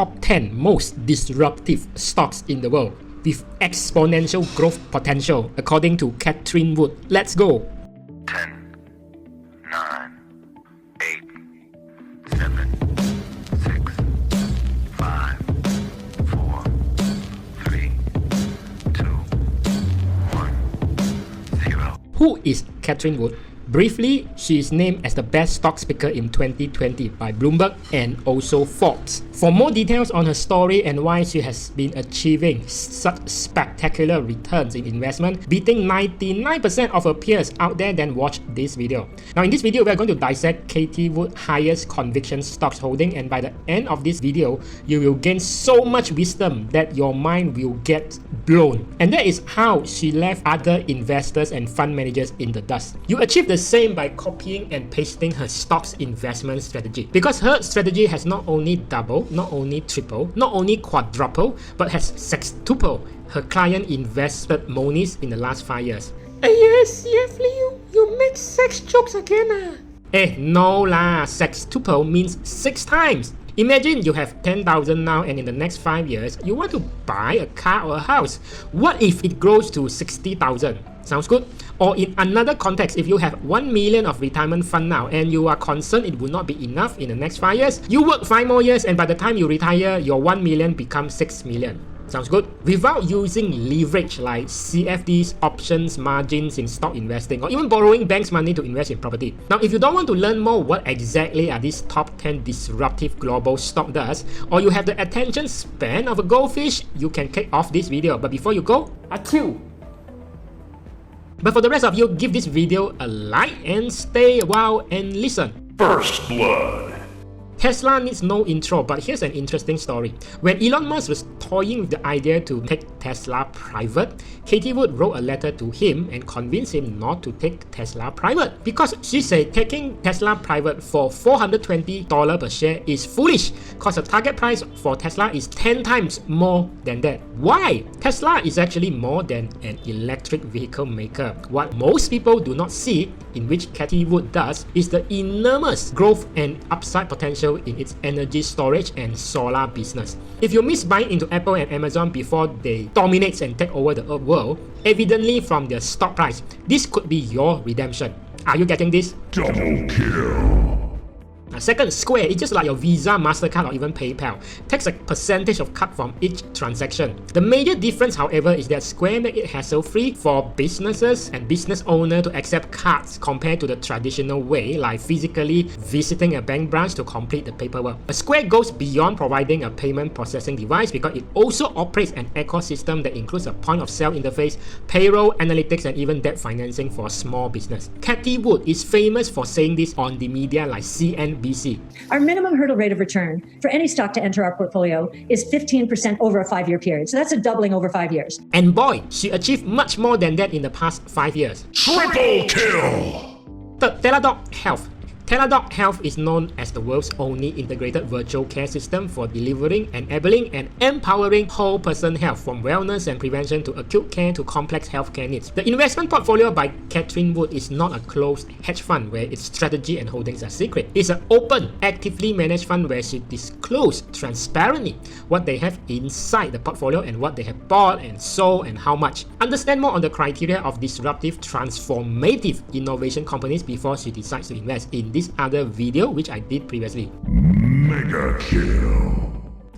top 10 most disruptive stocks in the world with exponential growth potential according to Cathie Wood. Let's go! 10, 9, 8, 7, 6, 5, 4, 3, 2, 1, 0. Who is Cathie Wood? Briefly, she is named as the best stock picker in 2020 by Bloomberg and also Forbes. For more details on her story and why she has been achieving such spectacular returns in investment, beating 99% of her peers out there, then watch this video. Now in this video, we are going to dissect Cathie Wood's highest conviction stocks holding, and by the end of this video, you will gain so much wisdom that your mind will get blown. And that is how she left other investors and fund managers in the dust. You achieve the same by copying and pasting her stocks investment strategy, because her strategy has not only doubled, not only tripled, not only quadrupled, but has sextupled her client invested monies in the last 5 years. Yes, you make sex jokes again no lah, sextuple means 6 times. Imagine you have 10,000 now, and in the next 5 years, you want to buy a car or a house. What if it grows to 60,000? Sounds good? Or in another context, if you have 1 million of retirement fund now and you are concerned it will not be enough in the next 5 years, you work 5 more years and by the time you retire, your 1 million becomes 6 million. Sounds good? Without using leverage like CFDs, options, margins in stock investing, or even borrowing banks' money to invest in property. Now, if you don't want to learn more what exactly are these top 10 disruptive global stock does, or you have the attention span of a goldfish, you can kick off this video. But before you go, achoo! But for the rest of you, give this video a like and stay a while and listen. First blood. Tesla needs no intro, but here's an interesting story. When Elon Musk was toying with the idea to take Tesla private, Cathie Wood wrote a letter to him and convinced him not to take Tesla private, because she said taking Tesla private for $420 per share is foolish, because the target price for Tesla is 10 times more than that. Why? Tesla is actually more than an electric vehicle maker. What most people do not see, in which Cathie Wood does, is the enormous growth and upside potential in its energy storage and solar business. If you miss buying into Apple and Amazon before they dominate and take over the world, evidently from their stock price, this could be your redemption. Are you getting this? Double kill. Second, Square is just like your Visa, MasterCard, or even PayPal. Takes a percentage of cut from each transaction. The major difference, however, is that Square makes it hassle-free for businesses and business owners to accept cards compared to the traditional way, like physically visiting a bank branch to complete the paperwork. Square goes beyond providing a payment processing device because it also operates an ecosystem that includes a point-of-sale interface, payroll, analytics, and even debt financing for small business. Cathie Wood is famous for saying this on the media like CNBC. Our minimum hurdle rate of return for any stock to enter our portfolio is 15% over a 5-year period. So that's a doubling over 5 years. And boy, she achieved much more than that in the past 5 years. Triple kill. Third, Teladoc Health. Teladoc Health is known as the world's only integrated virtual care system for delivering, enabling, and empowering whole person health, from wellness and prevention to acute care to complex healthcare needs. The investment portfolio by Cathie Wood is not a closed hedge fund where its strategy and holdings are secret. It's an open, actively managed fund where she discloses transparently what they have inside the portfolio and what they have bought and sold and how much. Understand more on the criteria of disruptive, transformative innovation companies before she decides to invest in this other video which I did previously. Mega kill.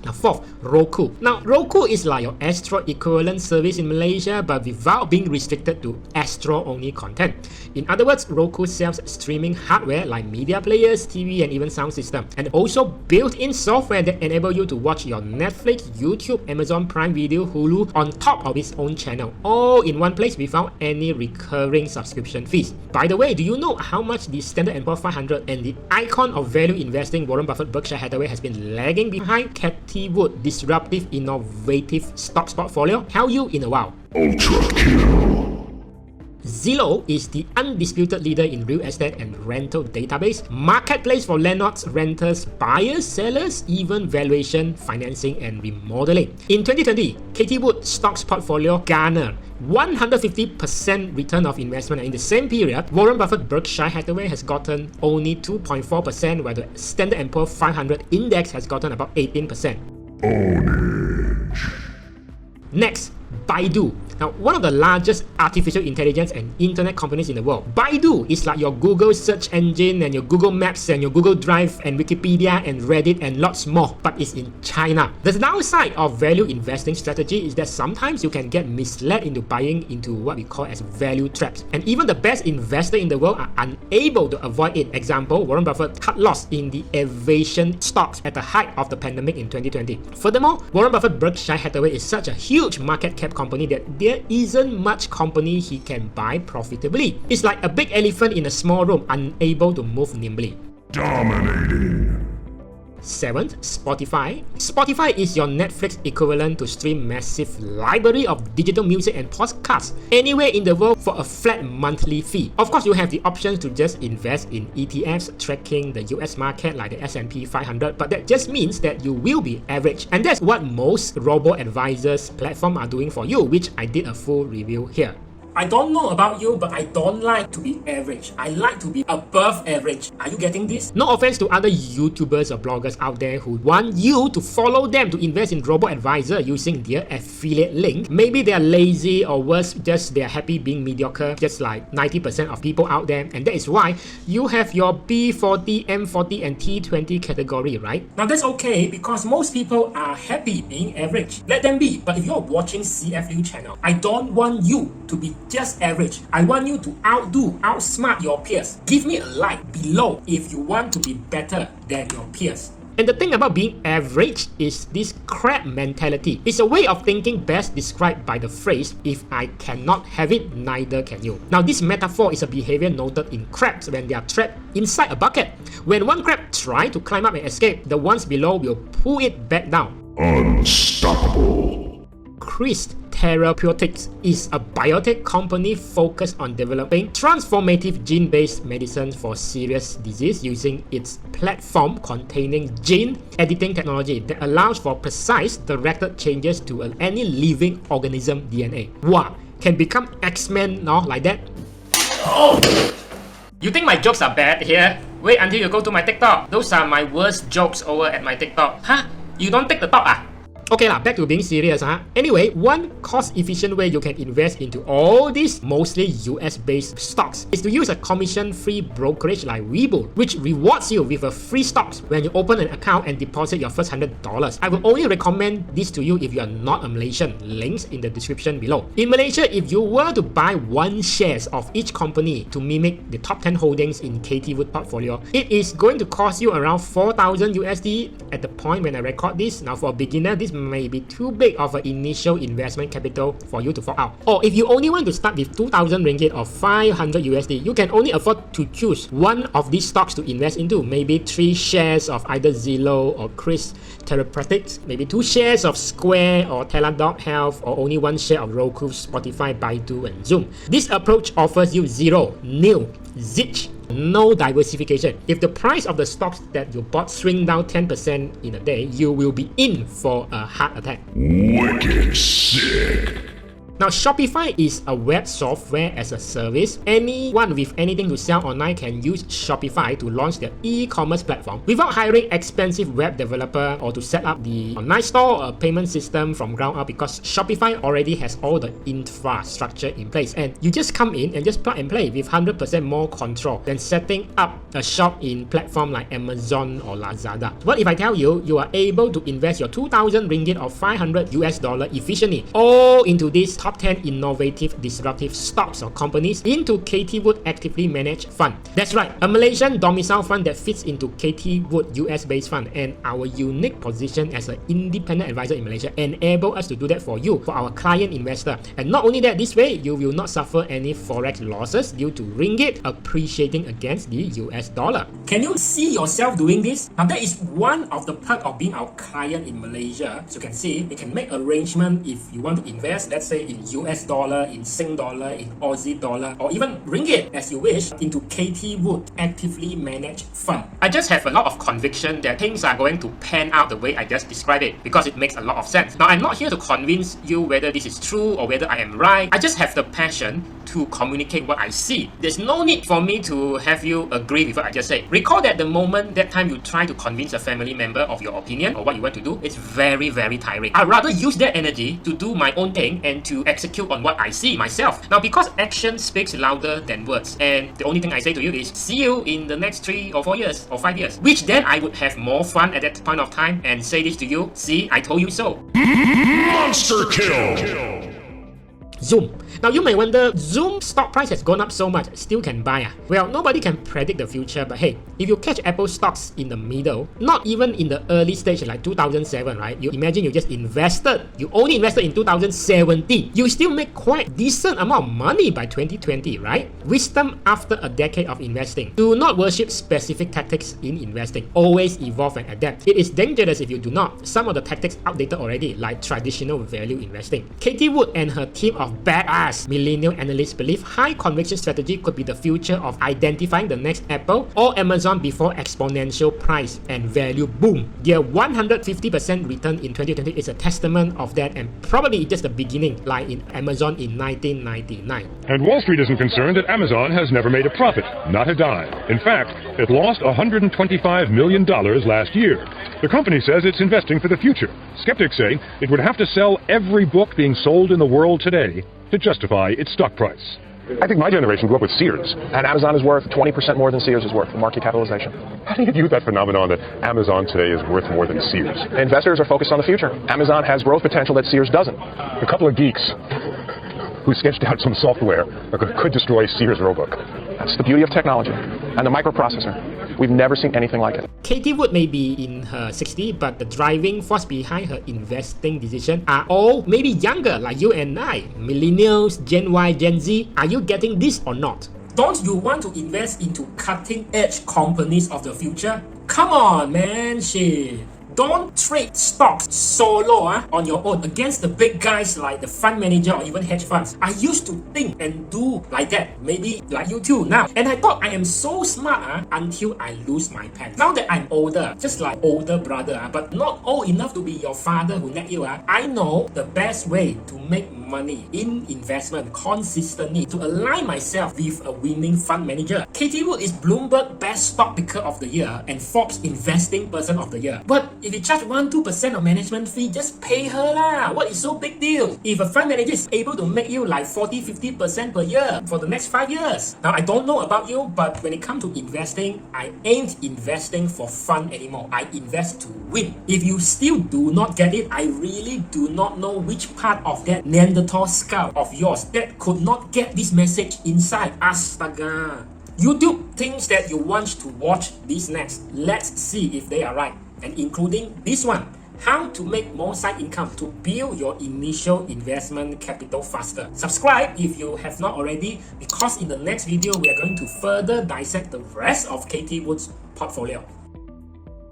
Now fourth, Roku. Now Roku is like your Astro equivalent service in Malaysia, but without being restricted to Astro only content. In other words, Roku sells streaming hardware like media players, TV, and even sound system, and also built-in software that enable you to watch your Netflix, YouTube, Amazon Prime Video, Hulu on top of its own channel, all in one place without any recurring subscription fees. By the way, do you know how much the Standard & Poor's 500 and the icon of value investing Warren Buffett Berkshire Hathaway has been lagging behind Cathie Wood disruptive innovative stocks portfolio? Tell you in a while. Ultra kill. Zillow is the undisputed leader in real estate and rental database, marketplace for landlords, renters, buyers, sellers, even valuation, financing, and remodeling. In 2020, Cathie Wood stocks portfolio garnered 150% return of investment. In the same period, Warren Buffett Berkshire Hathaway has gotten only 2.4%, while the Standard & Poor's 500 index has gotten about 18%. Ownage. Next, Baidu. Now, one of the largest artificial intelligence and internet companies in the world. Baidu is like your Google search engine and your Google Maps and your Google Drive and Wikipedia and Reddit and lots more, but it's in China. The downside of value investing strategy is that sometimes you can get misled into buying into what we call as value traps. And even the best investor in the world are unable to avoid it. Example, Warren Buffett cut loss in the aviation stocks at the height of the pandemic in 2020. Furthermore, Warren Buffett Berkshire Hathaway is such a huge market cap company that there isn't much company he can buy profitably. It's like a big elephant in a small room, unable to move nimbly. Dominating. 7th, Spotify. Spotify is your Netflix equivalent to stream massive library of digital music and podcasts anywhere in the world for a flat monthly fee. Of course, you have the option to just invest in ETFs tracking the US market like the S&P 500, but that just means that you will be average. And that's what most robo-advisors platform are doing for you, which I did a full review here. I don't know about you, but I don't like to be average. I like to be above average. Are you getting this? No offense to other YouTubers or bloggers out there who want you to follow them to invest in robo-advisor using their affiliate link. Maybe they are lazy or worse, just they are happy being mediocre, just like 90% of people out there. And that is why you have your B40, M40 and T20 category, right? Now that's okay because most people are happy being average. Let them be. But if you're watching CFU channel, I don't want you to be just average. I want you to outsmart your peers. Give me a like below if you want to be better than your peers. And the thing about being average is this crab mentality. It's a way of thinking best described by the phrase, if I cannot have it, neither can you. Now this metaphor is a behavior noted in crabs when they are trapped inside a bucket. When one crab tries to climb up and escape, the ones below will pull it back down. Unstoppable. CRISPr Therapeutics is a biotech company focused on developing transformative gene-based medicines for serious disease using its platform containing gene editing technology that allows for precise directed changes to any living organism DNA. Wow, can become X-Men now like that? Oh! You think my jokes are bad here? Wait until you go to my TikTok. Those are my worst jokes over at my TikTok. Huh? You don't take the top ah? Okay lah, back to being serious Anyway, one cost-efficient way you can invest into all these mostly US-based stocks is to use a commission-free brokerage like Webull, which rewards you with a free stocks when you open an account and deposit your first $100. I will only recommend this to you if you are not a Malaysian. Links in the description below. In Malaysia, if you were to buy one shares of each company to mimic the top 10 holdings in Cathie Wood portfolio, it is going to cost you around 4,000 USD at the point when I record this. Now for a beginner, this may be too big of an initial investment capital for you to fork out. Or if you only want to start with 2,000 ringgit or 500 USD, you can only afford to choose one of these stocks to invest into. Maybe 3 shares of either Zillow or Therapeutics, maybe 2 shares of Square or Teladoc Health, or only 1 share of Roku, Spotify, Baidu and Zoom. This approach offers you zero, nil, zilch, no diversification. If the price of the stocks that you bought swing down 10% in a day, you will be in for a heart attack. Wicked sick. Now, Shopify is a web software as a service. Anyone with anything to sell online can use Shopify to launch their e-commerce platform without hiring expensive web developer or to set up the online store or payment system from ground up, because Shopify already has all the infrastructure in place and you just come in and just plug and play with 100% more control than setting up a shop in platform like Amazon or Lazada. What if I tell you, you are able to invest your 2,000 ringgit or $500 efficiently all into this top 10 innovative disruptive stocks or companies into Cathie Wood actively managed fund. That's right, a Malaysian domicile fund that fits into Cathie Wood US based fund, and our unique position as an independent advisor in Malaysia enable us to do that for you, for our client investor. And not only that, this way you will not suffer any forex losses due to ringgit appreciating against the US dollar. Can you see yourself doing this? Now that is one of the perks of being our client in Malaysia. As you can see, we can make arrangement if you want to invest. Let's say in US dollar, in Sing dollar, in Aussie dollar, or even ringgit as you wish into Cathie Wood actively managed fund. I just have a lot of conviction that things are going to pan out the way I just described it because it makes a lot of sense. Now, I'm not here to convince you whether this is true or whether I am right. I just have the passion to communicate what I see. There's no need for me to have you agree with what I just said. Recall that the moment that time you try to convince a family member of your opinion or what you want to do, it's very, very tiring. I'd rather use that energy to do my own thing and to execute on what I see myself. Now, because action speaks louder than words, and the only thing I say to you is see you in the next 3 or 4 years or 5 years, which then I would have more fun at that point of time and say this to you, see, I told you so. Monster kill! Zoom. Now you may wonder, Zoom stock price has gone up so much, still can buy ah? Well, nobody can predict the future, but hey, if you catch Apple stocks in the middle, not even in the early stage like 2007, right? You imagine you just invested, you only invested in 2017, you still make quite decent amount of money by 2020, right? Wisdom after a decade of investing. Do not worship specific tactics in investing. Always evolve and adapt. It is dangerous if you do not. Some of the tactics outdated already, like traditional value investing. Cathie Wood and her team of badass millennial analysts believe high conviction strategy could be the future of identifying the next Apple or Amazon before exponential price and value boom. Their 150% return in 2020 is a testament of that, and probably just the beginning, like in Amazon in 1999. And Wall Street isn't concerned that Amazon has never made a profit, not a dime. In fact, it lost $125 million last year. The company says it's investing for the future. Skeptics say it would have to sell every book being sold in the world today to justify its stock price. I think my generation grew up with Sears, and Amazon is worth 20% more than Sears is worth in market capitalization. How do you view that phenomenon that Amazon today is worth more than Sears? Investors are focused on the future. Amazon has growth potential that Sears doesn't. A couple of geeks who sketched out some software that could destroy Sears Roebuck. That's the beauty of technology and the microprocessor. We've never seen anything like it. Cathie Wood may be in her 60s, but the driving force behind her investing decision are all maybe younger, like you and I. Millennials, Gen Y, Gen Z. Are you getting this or not? Don't you want to invest into cutting-edge companies of the future? Come on, man, shit. Don't trade stocks solo on your own against the big guys like the fund manager or even hedge funds. I used to think and do like that, maybe like you too now. And I thought I am so smart until I lose my pants. Now that I'm older, just like older brother, but not old enough to be your father who let you, I know the best way to make money in investment consistently to align myself with a winning fund manager. Cathie Wood is Bloomberg Best Stock Picker of the Year and Forbes Investing Person of the Year. But if you charge 1-2% of management fee, just pay her lah. What is so big deal? If a fund manager is able to make you like 40-50% per year for the next 5 years. Now, I don't know about you, but when it comes to investing, I ain't investing for fun anymore. I invest to win. If you still do not get it, I really do not know which part of that Neanderthal skull of yours that could not get this message inside. Astaga. YouTube thinks that you want to watch this next. Let's see if they are right. And including this one, how to make more side income to build your initial investment capital faster. Subscribe if you have not already, because in the next video we are going to further dissect the rest of Cathie Wood's portfolio.